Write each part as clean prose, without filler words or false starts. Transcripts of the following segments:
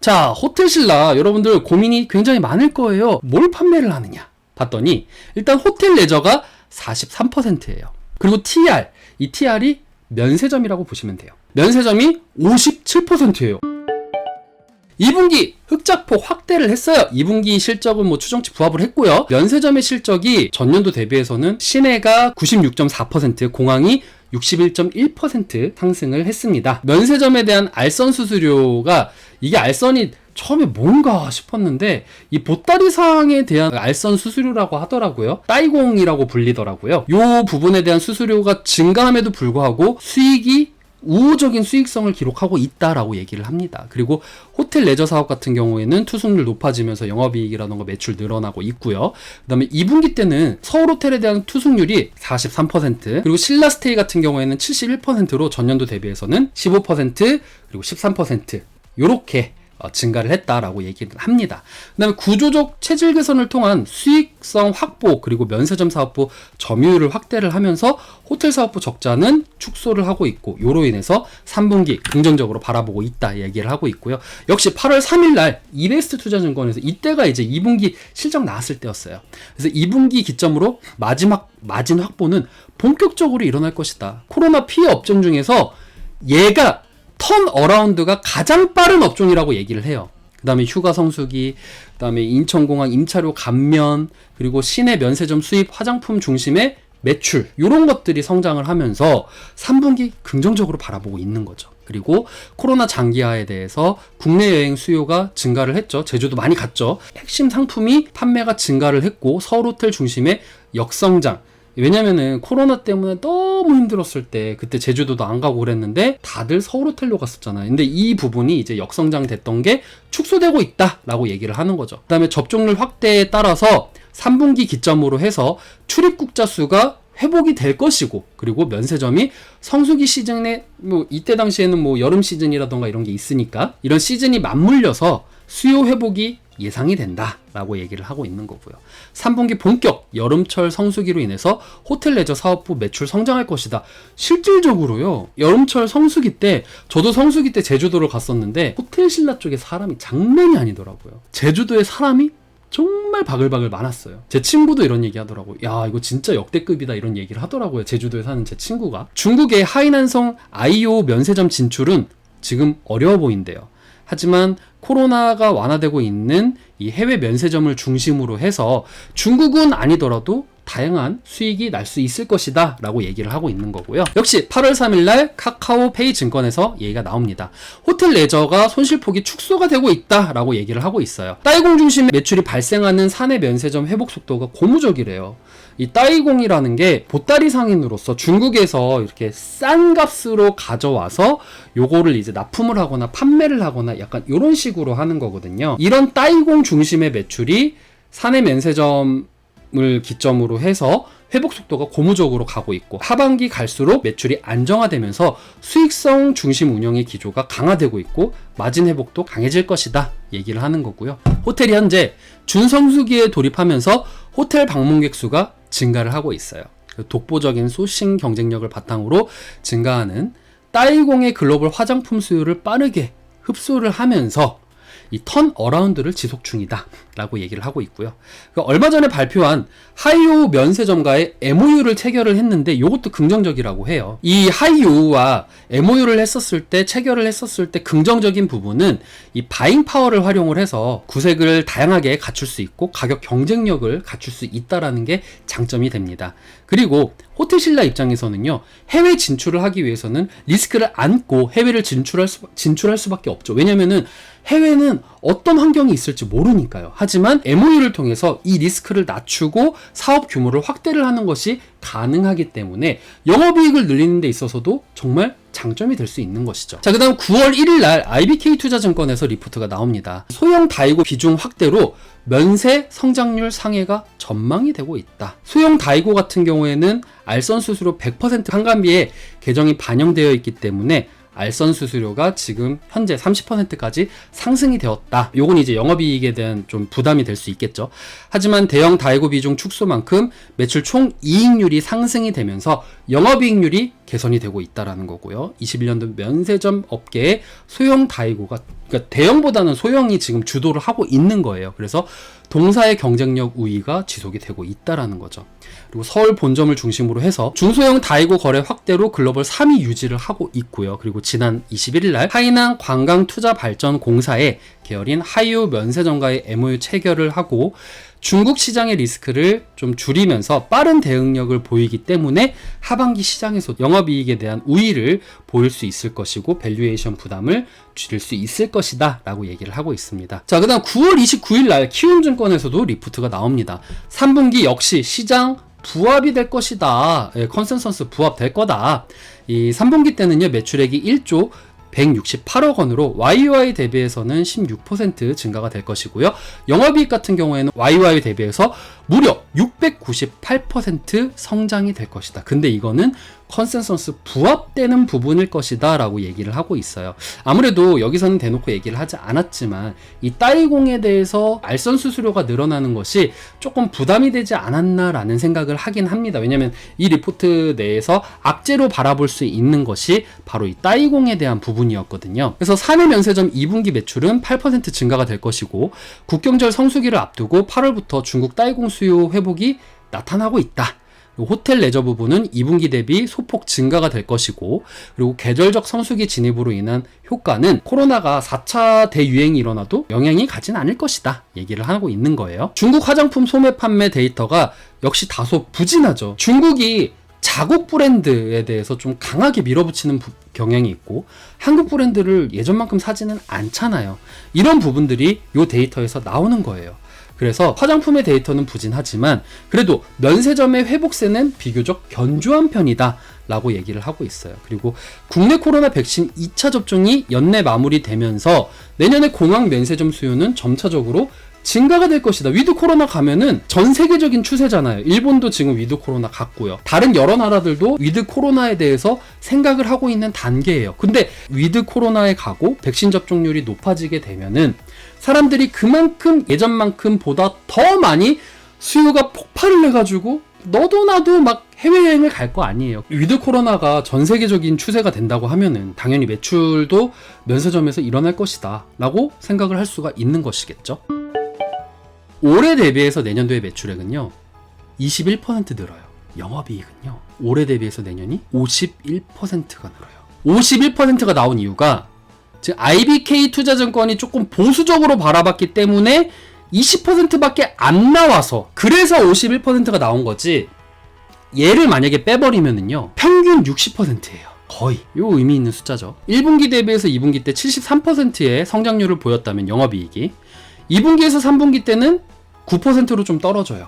자, 호텔신라 여러분들 고민이 굉장히 많을 거예요. 뭘 판매를 하느냐 봤더니 일단 호텔 레저가 43%예요. 그리고 TR, 이 TR이 면세점이라고 보시면 돼요. 면세점이 57%예요. 2분기 흑자폭 확대를 했어요. 2분기 실적은 뭐 추정치 부합을 했고요. 면세점의 실적이 전년도 대비해서는 시내가 96.4%, 공항이 61.1% 상승을 했습니다. 면세점에 대한 알선 수수료가 이게 알선이 처음에 뭔가 싶었는데 이 보따리상에 대한 알선 수수료라고 하더라고요. 따이공이라고 불리더라고요. 이 부분에 대한 수수료가 증가함에도 불구하고 수익이 우호적인 수익성을 기록하고 있다라고 얘기를 합니다. 그리고 호텔 레저 사업 같은 경우에는 투숙률 높아지면서 영업이익이라던가 매출 늘어나고 있고요. 그 다음에 2분기 때는 서울 호텔에 대한 투숙률이 43%, 그리고 신라스테이 같은 경우에는 71%로 전년도 대비해서는 15% 그리고 13% 요렇게 증가를 했다라고 얘기를 합니다. 그 다음에 구조적 체질 개선을 통한 수익성 확보, 그리고 면세점 사업부 점유율을 확대를 하면서 호텔 사업부 적자는 축소를 하고 있고, 요로 인해서 3분기 긍정적으로 바라보고 있다 얘기를 하고 있고요. 역시 8월 3일 날 이베스트 투자증권에서 이때가 이제 2분기 실적 나왔을 때였어요. 그래서 2분기 기점으로 마지막 마진 확보는 본격적으로 일어날 것이다. 코로나 피해 업종 중에서 얘가 턴어라운드가 가장 빠른 업종이라고 얘기를 해요. 그 다음에 휴가 성수기, 그 다음에 인천공항 임차료 감면, 그리고 시내 면세점 수입, 화장품 중심의 매출, 이런 것들이 성장을 하면서 3분기 긍정적으로 바라보고 있는 거죠. 그리고 코로나 장기화에 대해서 국내 여행 수요가 증가를 했죠. 제주도 많이 갔죠. 핵심 상품이 판매가 증가를 했고, 서울 호텔 중심의 역성장, 왜냐면은 코로나 때문에 너무 힘들었을 때 그때 제주도도 안 가고 그랬는데 다들 서울 호텔로 갔었잖아요. 근데 이 부분이 이제 역성장 됐던 게 축소되고 있다라고 얘기를 하는 거죠. 그 다음에 접종률 확대에 따라서 3분기 기점으로 해서 출입국자 수가 회복이 될 것이고, 그리고 면세점이 성수기 시즌에 뭐 이때 당시에는 뭐 여름 시즌이라던가 이런 게 있으니까 이런 시즌이 맞물려서 수요 회복이 예상이 된다라고 얘기를 하고 있는 거고요. 3분기 본격 여름철 성수기로 인해서 호텔 레저 사업부 매출 성장할 것이다. 실질적으로요, 여름철 성수기 때, 저도 성수기 때 제주도를 갔었는데 호텔신라 쪽에 사람이 장난이 아니더라고요. 제주도에 사람이 정말 바글바글 많았어요. 제 친구도 이런 얘기 하더라고요. 야, 이거 진짜 역대급이다, 이런 얘기를 하더라고요. 제주도에 사는 제 친구가. 중국의 하이난성 아이오 면세점 진출은 지금 어려워 보인대요. 하지만 코로나가 완화되고 있는 이 해외 면세점을 중심으로 해서 중국은 아니더라도 다양한 수익이 날 수 있을 것이다 라고 얘기를 하고 있는 거고요. 역시 8월 3일 날 카카오페이 증권에서 얘기가 나옵니다. 호텔 레저가 손실폭이 축소가 되고 있다 라고 얘기를 하고 있어요. 따이공 중심의 매출이 발생하는 사내 면세점 회복 속도가 고무적이래요. 이 따이공이라는 게 보따리 상인으로서 중국에서 이렇게 싼 값으로 가져와서 요거를 이제 납품을 하거나 판매를 하거나 약간 이런 식으로 하는 거거든요. 이런 따이공 중심의 매출이 사내 면세점을 기점으로 해서 회복 속도가 고무적으로 가고 있고, 하반기 갈수록 매출이 안정화되면서 수익성 중심 운영의 기조가 강화되고 있고 마진 회복도 강해질 것이다 얘기를 하는 거고요. 호텔이 현재 준성수기에 돌입하면서 호텔 방문객 수가 증가를 하고 있어요. 독보적인 소싱 경쟁력을 바탕으로 증가하는 따이공의 글로벌 화장품 수요를 빠르게 흡수를 하면서 이 턴어라운드를 지속 중이다 라고 얘기를 하고 있고요. 얼마 전에 발표한 하이오 면세점과의 MOU를 체결을 했는데 이것도 긍정적이라고 해요. 이 하이오와 MOU를 했었을 때, 체결을 했었을 때 긍정적인 부분은 이 바잉 파워를 활용을 해서 구색을 다양하게 갖출 수 있고 가격 경쟁력을 갖출 수 있다라는 게 장점이 됩니다. 그리고 호텔신라 입장에서는요, 해외 진출을 하기 위해서는 리스크를 안고 해외를 진출할 수밖에 없죠. 왜냐면은 해외는 어떤 환경이 있을지 모르니까요. 하지만 MOU를 통해서 이 리스크를 낮추고 사업 규모를 확대를 하는 것이 가능하기 때문에 영업이익을 늘리는 데 있어서도 정말 장점이 될 수 있는 것이죠. 자, 그 다음 9월 1일 날 IBK 투자증권에서 리포트가 나옵니다. 소형 다이고 비중 확대로 면세 성장률 상회가 전망이 되고 있다. 소형 다이고 같은 경우에는 알선 수수료 100% 환감비에 개정이 반영되어 있기 때문에 알선 수수료가 지금 현재 30%까지 상승이 되었다. 요건 이제 영업이익에 대한 좀 부담이 될 수 있겠죠. 하지만 대형 다이고 비중 축소만큼 매출 총 이익률이 상승이 되면서 영업이익률이 개선이 되고 있다라는 거고요. 21년도 면세점 업계의 소형 다이고가, 그러니까 대형보다는 소형이 지금 주도를 하고 있는 거예요. 그래서 동사의 경쟁력 우위가 지속이 되고 있다라는 거죠. 그리고 서울 본점을 중심으로 해서 중소형 다이고 거래 확대로 글로벌 3위 유지를 하고 있고요. 그리고 지난 21일 날 하이난 관광투자발전공사의 계열인 하이오 면세점과의 MOU 체결을 하고 중국 시장의 리스크를 좀 줄이면서 빠른 대응력을 보이기 때문에 하반기 시장에서 영업이익에 대한 우위를 보일 수 있을 것이고 밸류에이션 부담을 줄일 수 있을 것이다 라고 얘기를 하고 있습니다. 자, 그 다음 9월 29일 날 키움증권에서도 리포트가 나옵니다. 3분기 역시 시장 부합이 될 것이다. 컨센서스 부합될 거다. 이 3분기 때는요, 매출액이 1조 168억 원으로 YOY 대비해서는 16% 증가가 될 것이고요. 영업이익 같은 경우에는 YOY 대비해서 무려 698% 성장이 될 것이다. 근데 이거는 컨센서스 부합되는 부분일 것이다 라고 얘기를 하고 있어요. 아무래도 여기서는 대놓고 얘기를 하지 않았지만 이 따이공에 대해서 알선 수수료가 늘어나는 것이 조금 부담이 되지 않았나 라는 생각을 하긴 합니다. 왜냐면 이 리포트 내에서 악재로 바라볼 수 있는 것이 바로 이 따이공에 대한 부분이었거든요. 그래서 사내 면세점 2분기 매출은 8% 증가가 될 것이고 국경절 성수기를 앞두고 8월부터 중국 따이공 수요 회복이 나타나고 있다. 호텔 레저 부분은 2분기 대비 소폭 증가가 될 것이고, 그리고 계절적 성수기 진입으로 인한 효과는 코로나가 4차 대유행이 일어나도 영향이 가진 않을 것이다 얘기를 하고 있는 거예요. 중국 화장품 소매 판매 데이터가 역시 다소 부진하죠. 중국이 자국 브랜드에 대해서 좀 강하게 밀어붙이는 경향이 있고 한국 브랜드를 예전만큼 사지는 않잖아요. 이런 부분들이 이 데이터에서 나오는 거예요. 그래서 화장품의 데이터는 부진하지만 그래도 면세점의 회복세는 비교적 견조한 편이다 라고 얘기를 하고 있어요. 그리고 국내 코로나 백신 2차 접종이 연내 마무리되면서 내년에 공항 면세점 수요는 점차적으로 증가가 될 것이다. 위드 코로나 가면은 전 세계적인 추세잖아요. 일본도 지금 위드 코로나 갔고요. 다른 여러 나라들도 위드 코로나에 대해서 생각을 하고 있는 단계예요. 근데 위드 코로나에 가고 백신 접종률이 높아지게 되면은 사람들이 그만큼 예전만큼 보다 더 많이 수요가 폭발을 해가지고 너도 나도 막 해외여행을 갈 거 아니에요. 위드 코로나가 전 세계적인 추세가 된다고 하면은 당연히 매출도 면세점에서 일어날 것이다 라고 생각을 할 수가 있는 것이겠죠. 올해 대비해서 내년도의 매출액은요 21% 늘어요. 영업이익은요 올해 대비해서 내년이 51%가 늘어요. 51%가 나온 이유가 즉 IBK 투자증권이 조금 보수적으로 바라봤기 때문에 20%밖에 안 나와서 그래서 51%가 나온 거지. 얘를 만약에 빼버리면은요 평균 60%예요. 거의 요 의미 있는 숫자죠. 1분기 대비해서 2분기 때 73%의 성장률을 보였다면 영업이익이 2분기에서 3분기 때는 9%로 좀 떨어져요.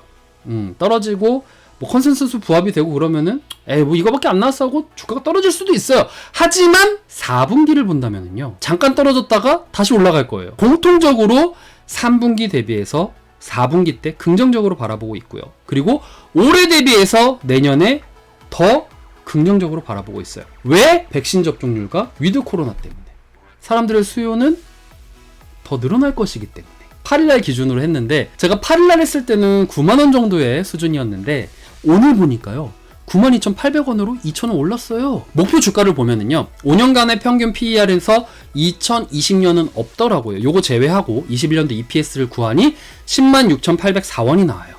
떨어지고 뭐 컨센서스 부합이 되고 그러면은 뭐 이거밖에 안 나왔어 하고 주가가 떨어질 수도 있어요. 하지만 4분기를 본다면은요 잠깐 떨어졌다가 다시 올라갈 거예요. 공통적으로 3분기 대비해서 4분기 때 긍정적으로 바라보고 있고요. 그리고 올해 대비해서 내년에 더 긍정적으로 바라보고 있어요. 왜? 백신 접종률과 위드 코로나 때문에 사람들의 수요는 더 늘어날 것이기 때문에. 8일날 기준으로 했는데 제가 8일날 했을 때는 9만원 정도의 수준이었는데 오늘 보니까요 92,800원으로 2,000원 올랐어요. 목표 주가를 보면은요 5년간의 평균 PER에서 2020년은 없더라고요. 요거 제외하고 21년도 EPS를 구하니 106,804원이 나와요.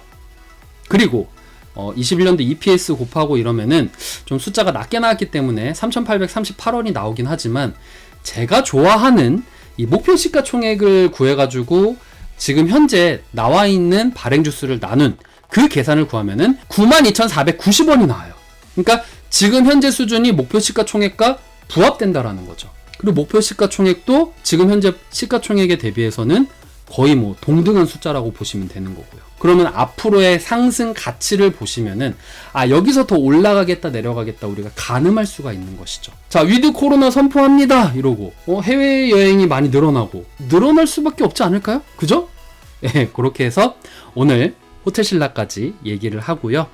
그리고 21년도 EPS 곱하고 이러면은 좀 숫자가 낮게 나왔기 때문에 3,838원이 나오긴 하지만 제가 좋아하는 이 목표 시가총액을 구해가지고 지금 현재 나와 있는 발행주수를 나눈 그 계산을 구하면은 92,490원이 나와요. 그러니까 지금 현재 수준이 목표 시가총액과 부합된다라는 거죠. 그리고 목표 시가총액도 지금 현재 시가총액에 대비해서는 거의 뭐 동등한 숫자라고 보시면 되는 거고요. 그러면 앞으로의 상승 가치를 보시면은 여기서 더 올라가겠다 내려가겠다 우리가 가늠할 수가 있는 것이죠. 자, 위드 코로나 선포합니다 이러고 해외여행이 많이 늘어나고 늘어날 수밖에 없지 않을까요? 그죠? 그렇게 해서 오늘 호텔신라까지 얘기를 하고요.